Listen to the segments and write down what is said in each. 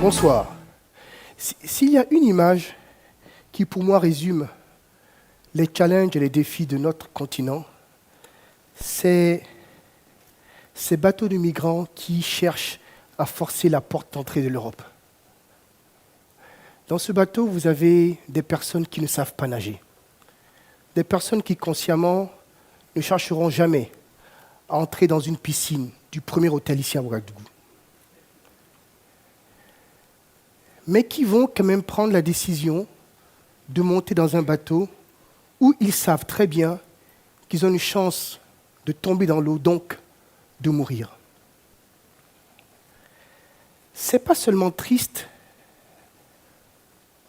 Bonsoir. S'il y a une image qui, pour moi, résume les challenges et les défis de notre continent, c'est ces bateaux de migrants qui cherchent à forcer la porte d'entrée de l'Europe. Dans ce bateau, vous avez des personnes qui ne savent pas nager, des personnes qui, consciemment, ne chercheront jamais à entrer dans une piscine du premier hôtel ici à Ouagadougou, mais qui vont quand même prendre la décision de monter dans un bateau où ils savent très bien qu'ils ont une chance de tomber dans l'eau, donc de mourir. Ce n'est pas seulement triste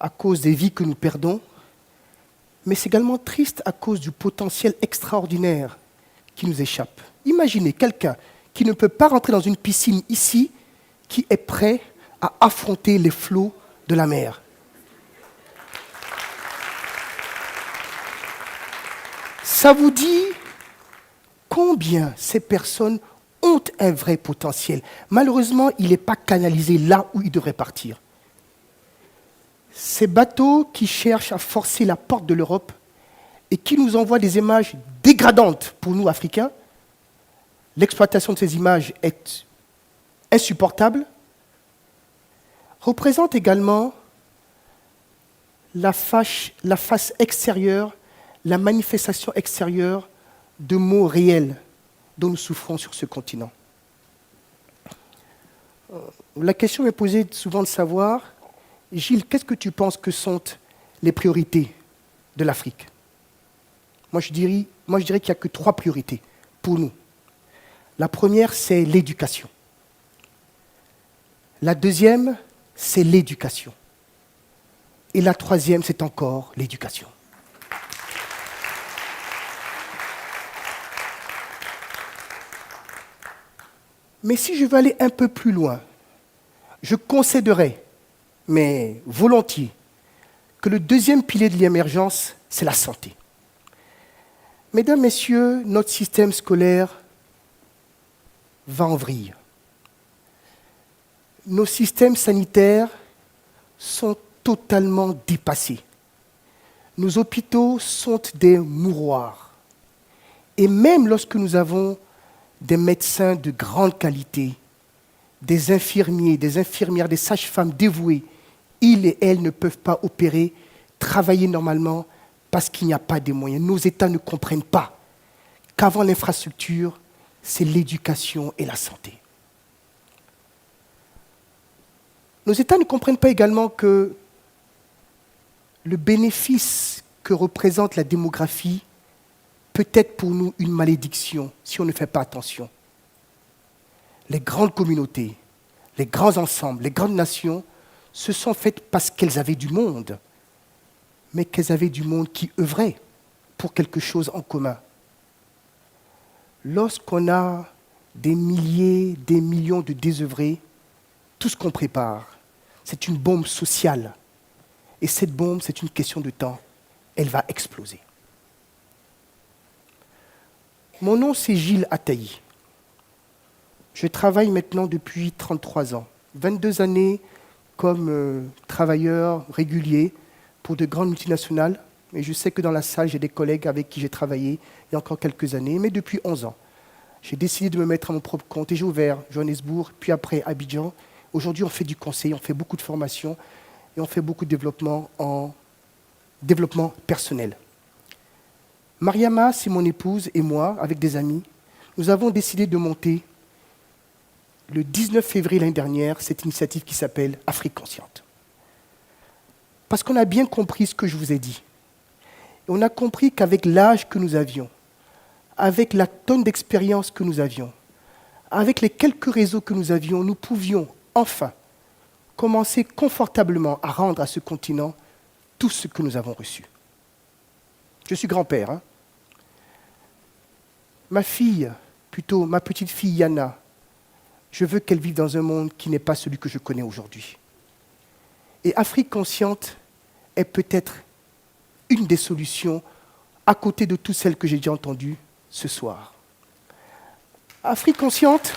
à cause des vies que nous perdons, mais c'est également triste à cause du potentiel extraordinaire qui nous échappe. Imaginez quelqu'un qui ne peut pas rentrer dans une piscine ici, qui est prêt à affronter les flots de la mer. Ça vous dit combien ces personnes ont un vrai potentiel. Malheureusement, il n'est pas canalisé là où il devrait partir. Ces bateaux qui cherchent à forcer la porte de l'Europe et qui nous envoient des images dégradantes pour nous, Africains, l'exploitation de ces images est insupportable, représente également la face extérieure, la manifestation extérieure de maux réels dont nous souffrons sur ce continent. La question m'est posée souvent de savoir, Gilles, qu'est-ce que tu penses que sont les priorités de l'Afrique ? Moi, je dirais qu'il n'y a que 3 priorités pour nous. La première, c'est l'éducation. La deuxième, c'est l'éducation. Et la troisième, c'est encore l'éducation. Mais si je veux aller un peu plus loin, je concéderais, mais volontiers, que le deuxième pilier de l'émergence, c'est la santé. Mesdames, Messieurs, notre système scolaire va en vrille. Nos systèmes sanitaires sont totalement dépassés. Nos hôpitaux sont des mouroirs. Et même lorsque nous avons des médecins de grande qualité, des infirmiers, des infirmières, des sages-femmes dévouées, ils et elles ne peuvent pas opérer, travailler normalement parce qu'il n'y a pas de moyens. Nos États ne comprennent pas qu'avant l'infrastructure, c'est l'éducation et la santé. Nos États ne comprennent pas également que le bénéfice que représente la démographie peut être pour nous une malédiction si on ne fait pas attention. Les grandes communautés, les grands ensembles, les grandes nations se sont faites parce qu'elles avaient du monde, mais qu'elles avaient du monde qui œuvrait pour quelque chose en commun. Lorsqu'on a des milliers, des millions de désœuvrés, tout ce qu'on prépare, c'est une bombe sociale. Et cette bombe, c'est une question de temps. Elle va exploser. Mon nom, c'est Gilles Ataï. Je travaille maintenant depuis 33 ans. 22 années comme travailleur régulier pour de grandes multinationales. Et je sais que dans la salle, j'ai des collègues avec qui j'ai travaillé il y a encore quelques années, mais depuis 11 ans. J'ai décidé de me mettre à mon propre compte et j'ai ouvert Johannesburg, puis après Abidjan. Aujourd'hui, on fait du conseil, on fait beaucoup de formations et on fait beaucoup de développement en développement personnel. Mariama, c'est mon épouse, et moi, avec des amis, nous avons décidé de monter le 19 février l'année dernière cette initiative qui s'appelle Afrique Consciente. Parce qu'on a bien compris ce que je vous ai dit. Et on a compris qu'avec l'âge que nous avions, avec la tonne d'expérience que nous avions, avec les quelques réseaux que nous avions, nous pouvions enfin commencer confortablement à rendre à ce continent tout ce que nous avons reçu. Je suis grand-père. Hein. Ma fille, plutôt ma petite fille Yana, je veux qu'elle vive dans un monde qui n'est pas celui que je connais aujourd'hui. Et Afrique Consciente est peut-être une des solutions à côté de toutes celles que j'ai déjà entendues ce soir. Afrique Consciente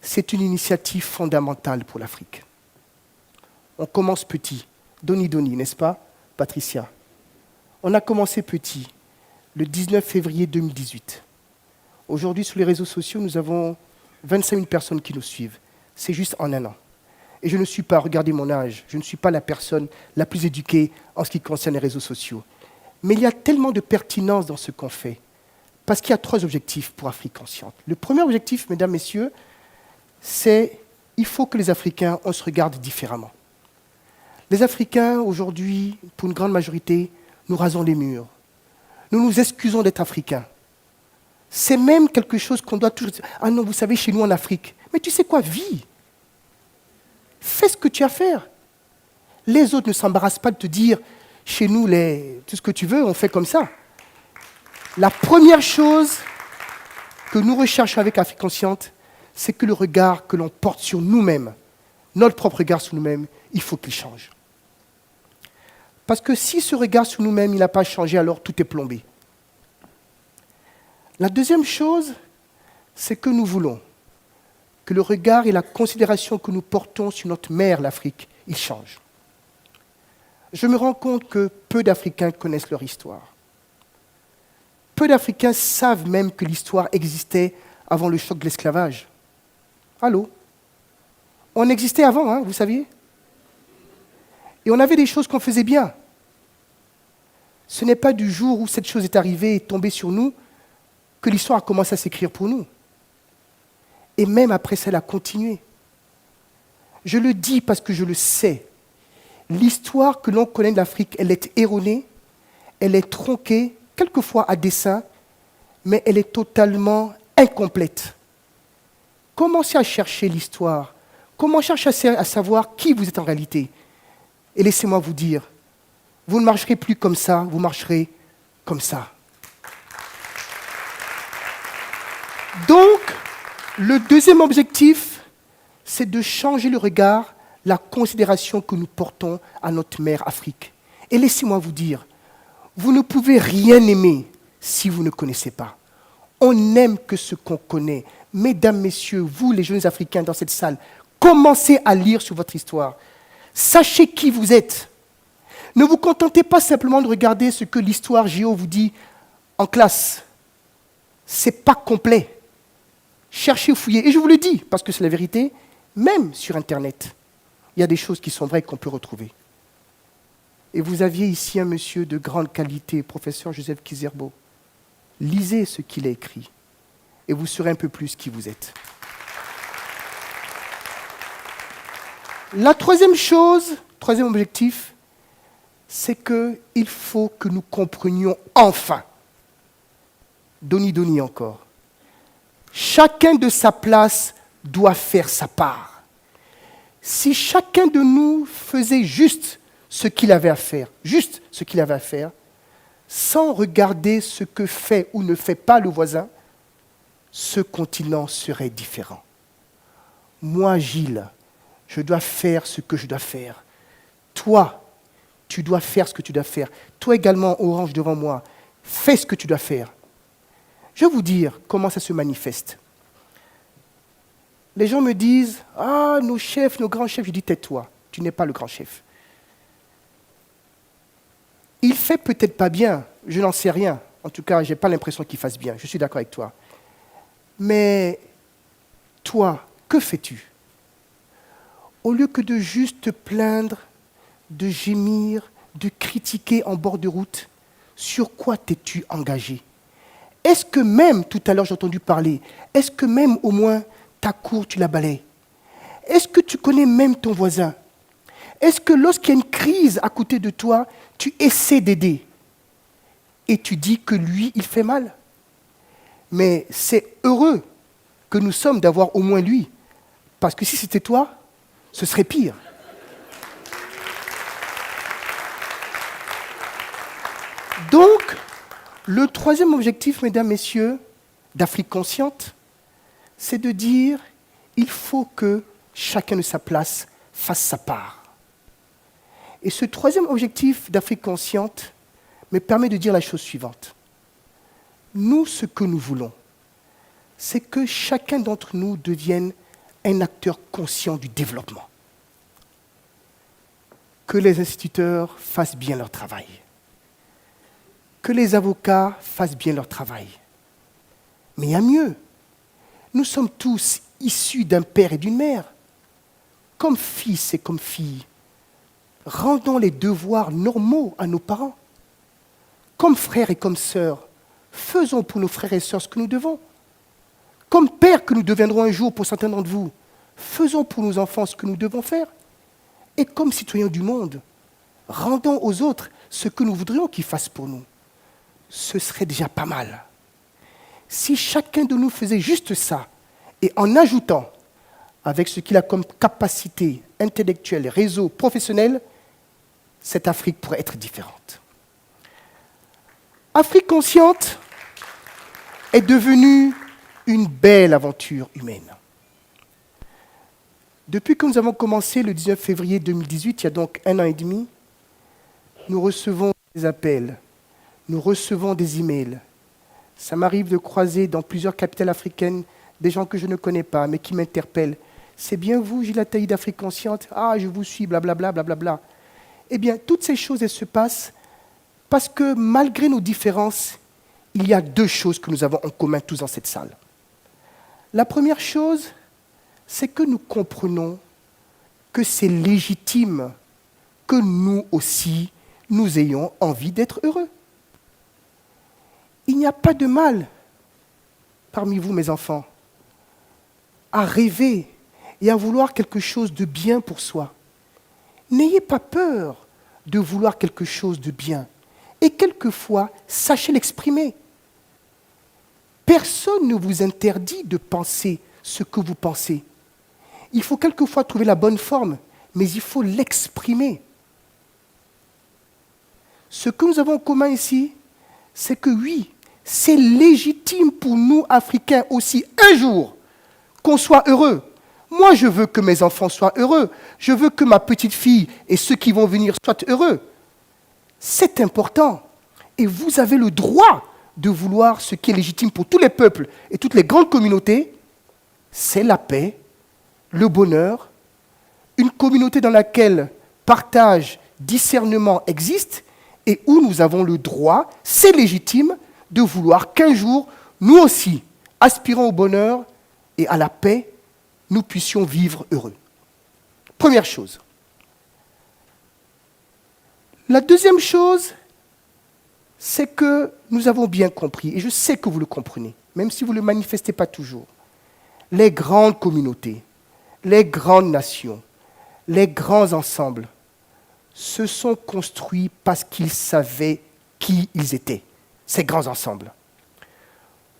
c'est une initiative fondamentale pour l'Afrique. On commence petit. Doni, n'est-ce pas, Patricia? On a commencé petit, le 19 février 2018. Aujourd'hui, sur les réseaux sociaux, nous avons 25 000 personnes qui nous suivent. C'est juste en un an. Et je ne suis pas, regardez mon âge, je ne suis pas la personne la plus éduquée en ce qui concerne les réseaux sociaux. Mais il y a tellement de pertinence dans ce qu'on fait. Parce qu'il y a 3 objectifs pour Afrique Consciente. Le premier objectif, mesdames, messieurs, c'est il faut que les Africains, on se regarde différemment. Les Africains, aujourd'hui, pour une grande majorité, nous rasons les murs. Nous nous excusons d'être Africains. C'est même quelque chose qu'on doit toujours dire. Ah non, vous savez, chez nous en Afrique. Mais tu sais quoi, vis. Fais ce que tu as à faire. Les autres ne s'embarrassent pas de te dire, chez nous, tout ce que tu veux, on fait comme ça. La première chose que nous recherchons avec Afrique Consciente, c'est que le regard que l'on porte sur nous-mêmes, notre propre regard sur nous-mêmes, il faut qu'il change. Parce que si ce regard sur nous-mêmes, il n'a pas changé, alors tout est plombé. La deuxième chose, c'est que nous voulons que le regard et la considération que nous portons sur notre mère, l'Afrique, ils changent. Je me rends compte que peu d'Africains connaissent leur histoire. Peu d'Africains savent même que l'histoire existait avant le choc de l'esclavage. Allô? On existait avant, hein, vous saviez? Et on avait des choses qu'on faisait bien. Ce n'est pas du jour où cette chose est arrivée et tombée sur nous que l'histoire a commencé à s'écrire pour nous. Et même après ça, elle a continué. Je le dis parce que je le sais. L'histoire que l'on connaît de l'Afrique, elle est erronée, elle est tronquée, quelquefois à dessein, mais elle est totalement incomplète. Commencez à chercher l'histoire. Commencez à savoir qui vous êtes en réalité. Et laissez-moi vous dire, vous ne marcherez plus comme ça, vous marcherez comme ça. Donc, le deuxième objectif, c'est de changer le regard, la considération que nous portons à notre mère Afrique. Et laissez-moi vous dire, vous ne pouvez rien aimer si vous ne connaissez pas. On n'aime que ce qu'on connaît. Mesdames, messieurs, vous les jeunes Africains dans cette salle, commencez à lire sur votre histoire. Sachez qui vous êtes. Ne vous contentez pas simplement de regarder ce que l'histoire géo vous dit en classe. Ce n'est pas complet. Cherchez, fouillez. Et je vous le dis, parce que c'est la vérité, même sur Internet, il y a des choses qui sont vraies qu'on peut retrouver. Et vous aviez ici un monsieur de grande qualité, professeur Joseph Kizerbo. Lisez ce qu'il a écrit et vous saurez un peu plus qui vous êtes. La troisième chose, troisième objectif, c'est qu'il faut que nous comprenions enfin, Doni encore, chacun de sa place doit faire sa part. Si chacun de nous faisait juste ce qu'il avait à faire, sans regarder ce que fait ou ne fait pas le voisin, ce continent serait différent. Moi, Gilles, je dois faire ce que je dois faire. Toi, tu dois faire ce que tu dois faire. Toi également, Orange devant moi, fais ce que tu dois faire. Je vais vous dire comment ça se manifeste. Les gens me disent, « Ah, nos chefs, nos grands chefs. » Je dis, « Tais-toi, tu n'es pas le grand chef. » Il fait peut-être pas bien, je n'en sais rien. En tout cas, je n'ai pas l'impression qu'il fasse bien. Je suis d'accord avec toi. Mais toi, que fais-tu? Au lieu que de juste te plaindre, de gémir, de critiquer en bord de route, sur quoi t'es-tu engagé? Est-ce que même, tout à l'heure j'ai entendu parler, est-ce que même au moins ta cour tu la balaies? Est-ce que tu connais même ton voisin? Est-ce que lorsqu'il y a une crise à côté de toi, tu essaies d'aider? Et tu dis que lui, il fait mal? Mais c'est heureux que nous sommes d'avoir au moins lui. Parce que si c'était toi, ce serait pire. Donc, le troisième objectif, mesdames, messieurs, d'Afrique Consciente, c'est de dire il faut que chacun de sa place fasse sa part. Et ce troisième objectif d'Afrique Consciente me permet de dire la chose suivante. Nous, ce que nous voulons, c'est que chacun d'entre nous devienne un acteur conscient du développement. Que les instituteurs fassent bien leur travail. Que les avocats fassent bien leur travail. Mais il y a mieux. Nous sommes tous issus d'un père et d'une mère. Comme fils et comme filles, rendons les devoirs normaux à nos parents. Comme frères et comme sœurs, faisons pour nos frères et sœurs ce que nous devons. Comme pères que nous deviendrons un jour pour certains d'entre vous, faisons pour nos enfants ce que nous devons faire. Et comme citoyens du monde, rendons aux autres ce que nous voudrions qu'ils fassent pour nous. Ce serait déjà pas mal. Si chacun de nous faisait juste ça, et en ajoutant, avec ce qu'il a comme capacité intellectuelle, réseau, professionnel, cette Afrique pourrait être différente. Afrique consciente est devenue une belle aventure humaine. Depuis que nous avons commencé le 19 février 2018, il y a donc 1 an et demi, nous recevons des appels, nous recevons des emails. Ça m'arrive de croiser dans plusieurs capitales africaines des gens que je ne connais pas, mais qui m'interpellent. C'est bien vous, Gilles Attaï d'Afrique Consciente? Ah, je vous suis, blablabla, blablabla. Eh bien, toutes ces choses, elles se passent parce que malgré nos différences, il y a 2 choses que nous avons en commun tous dans cette salle. La première chose, c'est que nous comprenons que c'est légitime que nous aussi, nous ayons envie d'être heureux. Il n'y a pas de mal, parmi vous mes enfants, à rêver et à vouloir quelque chose de bien pour soi. N'ayez pas peur de vouloir quelque chose de bien. Et quelquefois, sachez l'exprimer. Personne ne vous interdit de penser ce que vous pensez. Il faut quelquefois trouver la bonne forme, mais il faut l'exprimer. Ce que nous avons en commun ici, c'est que oui, c'est légitime pour nous, Africains, aussi, un jour, qu'on soit heureux. Moi, je veux que mes enfants soient heureux. Je veux que ma petite fille et ceux qui vont venir soient heureux. C'est important. Et vous avez le droit de vouloir ce qui est légitime pour tous les peuples et toutes les grandes communautés. C'est la paix, le bonheur, une communauté dans laquelle partage, discernement existe et où nous avons le droit, c'est légitime, de vouloir qu'un jour, nous aussi, aspirant au bonheur et à la paix, nous puissions vivre heureux. Première chose. La deuxième chose, c'est que nous avons bien compris, et je sais que vous le comprenez, même si vous ne le manifestez pas toujours, les grandes communautés, les grandes nations, les grands ensembles se sont construits parce qu'ils savaient qui ils étaient, ces grands ensembles.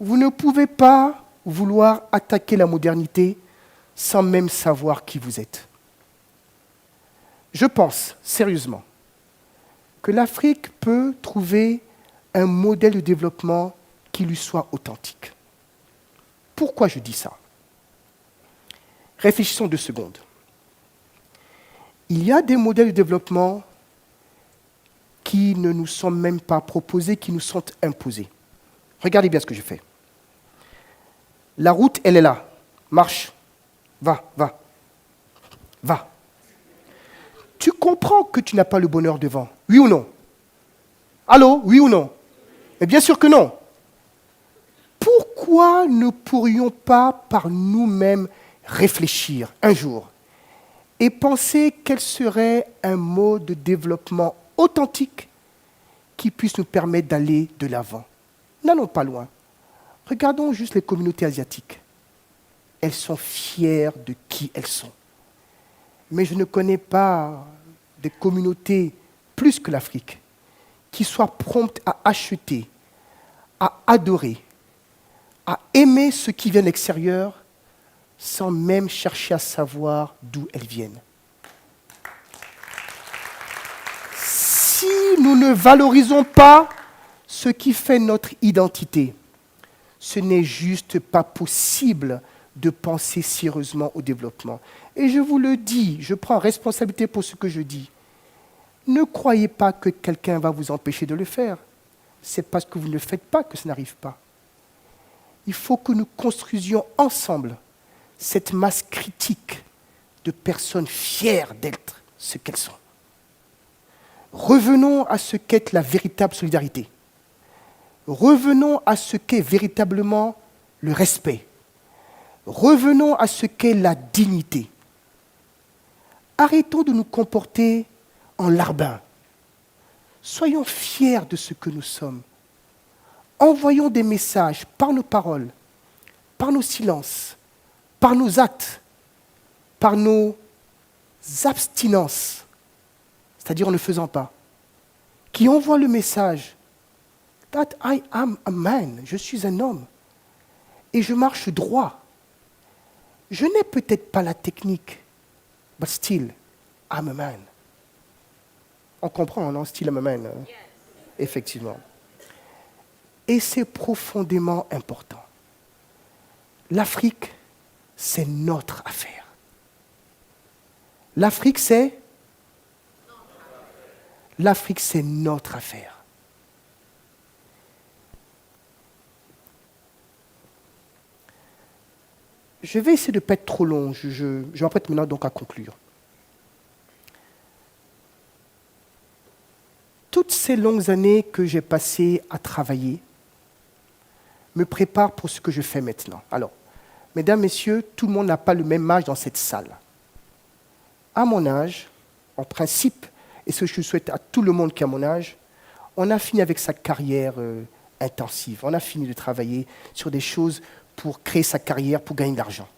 Vous ne pouvez pas vouloir attaquer la modernité sans même savoir qui vous êtes. Je pense, sérieusement, que l'Afrique peut trouver un modèle de développement qui lui soit authentique. Pourquoi je dis ça? Réfléchissons 2 secondes. Il y a des modèles de développement qui ne nous sont même pas proposés, qui nous sont imposés. Regardez bien ce que je fais. La route, elle est là. Marche. Va, va. Va. Tu comprends que tu n'as pas le bonheur devant. Oui ou non? Allô? Oui ou non? Mais bien sûr que non. Pourquoi ne pourrions pas par nous-mêmes réfléchir un jour et penser quel serait un mode de développement authentique qui puisse nous permettre d'aller de l'avant? N'allons pas loin. Regardons juste les communautés asiatiques. Elles sont fières de qui elles sont. Mais je ne connais pas des communautés plus que l'Afrique qui soient promptes à acheter, à adorer, à aimer ce qui vient de l'extérieur sans même chercher à savoir d'où elles viennent. Si nous ne valorisons pas ce qui fait notre identité, ce n'est juste pas possible de penser sérieusement au développement. Et je vous le dis, je prends responsabilité pour ce que je dis. Ne croyez pas que quelqu'un va vous empêcher de le faire. C'est parce que vous ne le faites pas que ça n'arrive pas. Il faut que nous construisions ensemble cette masse critique de personnes fières d'être ce qu'elles sont. Revenons à ce qu'est la véritable solidarité. Revenons à ce qu'est véritablement le respect. Revenons à ce qu'est la dignité. Arrêtons de nous comporter en larbins. Soyons fiers de ce que nous sommes. Envoyons des messages par nos paroles, par nos silences, par nos actes, par nos abstinences, c'est-à-dire en ne faisant pas, qui envoient le message that I am a man, je suis un homme, et je marche droit. Je n'ai peut-être pas la technique, but still, I'm a man. On comprend, non? Still, I'm a man. Yes. Effectivement. Et c'est profondément important. L'Afrique, c'est notre affaire. L'Afrique, c'est notre affaire. Je vais essayer de ne pas être trop long. Je m'apprête maintenant donc à conclure. Toutes ces longues années que j'ai passées à travailler me préparent pour ce que je fais maintenant. Alors, mesdames, messieurs, tout le monde n'a pas le même âge dans cette salle. À mon âge, en principe, et ce que je souhaite à tout le monde qui a mon âge, on a fini avec sa carrière intensive. On a fini de travailler sur des choses pour créer sa carrière, pour gagner de l'argent.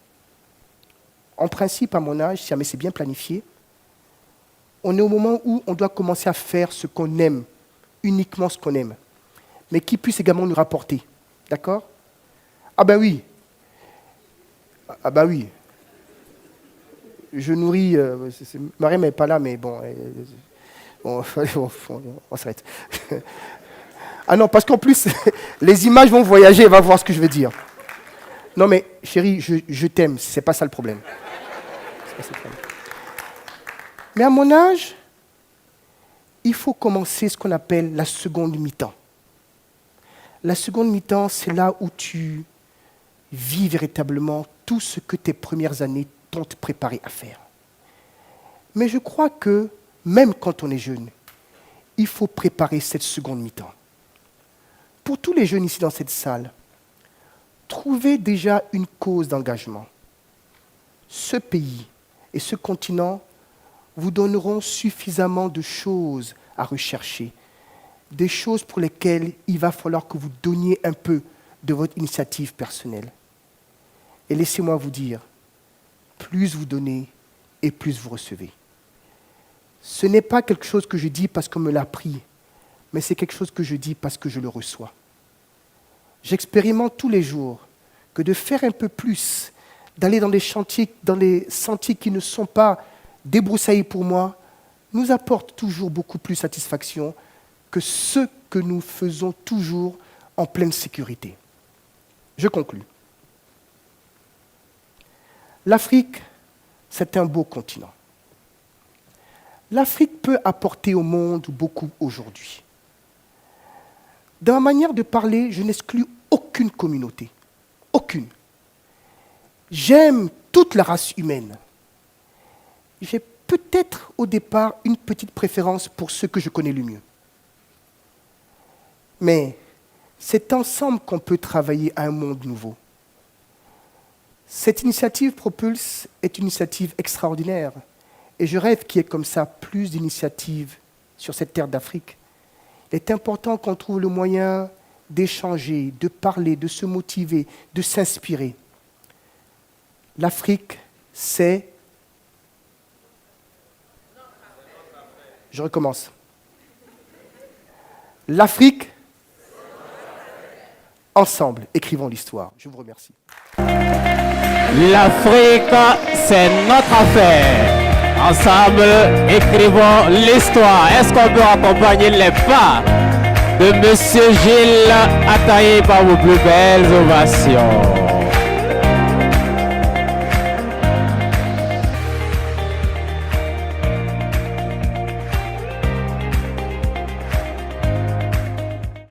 En principe, à mon âge, si jamais c'est bien planifié, on est au moment où on doit commencer à faire ce qu'on aime, uniquement ce qu'on aime, mais qui puisse également nous rapporter. D'accord? Ah ben oui. Ah ben oui. Je nourris... Mariam n'est pas là, mais bon... on s'arrête. Ah non, parce qu'en plus, les images vont voyager, elle va voir ce que je veux dire. Non mais, chérie, je t'aime, c'est pas ça le problème. C'est pas ça le problème. Mais à mon âge, il faut commencer ce qu'on appelle la seconde mi-temps. La seconde mi-temps, c'est là où tu vis véritablement tout ce que tes premières années t'ont préparé à faire. Mais je crois que, même quand on est jeune, il faut préparer cette seconde mi-temps. Pour tous les jeunes ici dans cette salle, trouvez déjà une cause d'engagement. Ce pays et ce continent vous donneront suffisamment de choses à rechercher, des choses pour lesquelles il va falloir que vous donniez un peu de votre initiative personnelle. Et laissez-moi vous dire, plus vous donnez et plus vous recevez. Ce n'est pas quelque chose que je dis parce qu'on me l'a appris, mais c'est quelque chose que je dis parce que je le reçois. J'expérimente tous les jours que de faire un peu plus, d'aller dans des chantiers, dans les sentiers qui ne sont pas débroussaillés pour moi, nous apporte toujours beaucoup plus de satisfaction que ce que nous faisons toujours en pleine sécurité. Je conclus. L'Afrique, c'est un beau continent. L'Afrique peut apporter au monde beaucoup aujourd'hui. Dans ma manière de parler, je n'exclus aucune communauté. Aucune. J'aime toute la race humaine. J'ai peut-être au départ une petite préférence pour ceux que je connais le mieux. Mais c'est ensemble qu'on peut travailler à un monde nouveau. Cette initiative Propulse est une initiative extraordinaire. Et je rêve qu'il y ait comme ça plus d'initiatives sur cette terre d'Afrique. Il est important qu'on trouve le moyen d'échanger, de parler, de se motiver, de s'inspirer. L'Afrique, c'est... Je recommence. L'Afrique, ensemble, écrivons l'histoire. Je vous remercie. L'Afrique, c'est notre affaire. Ensemble, écrivons l'histoire. Est-ce qu'on peut accompagner les pas de M. Gilles Attaï par vos plus belles ovations?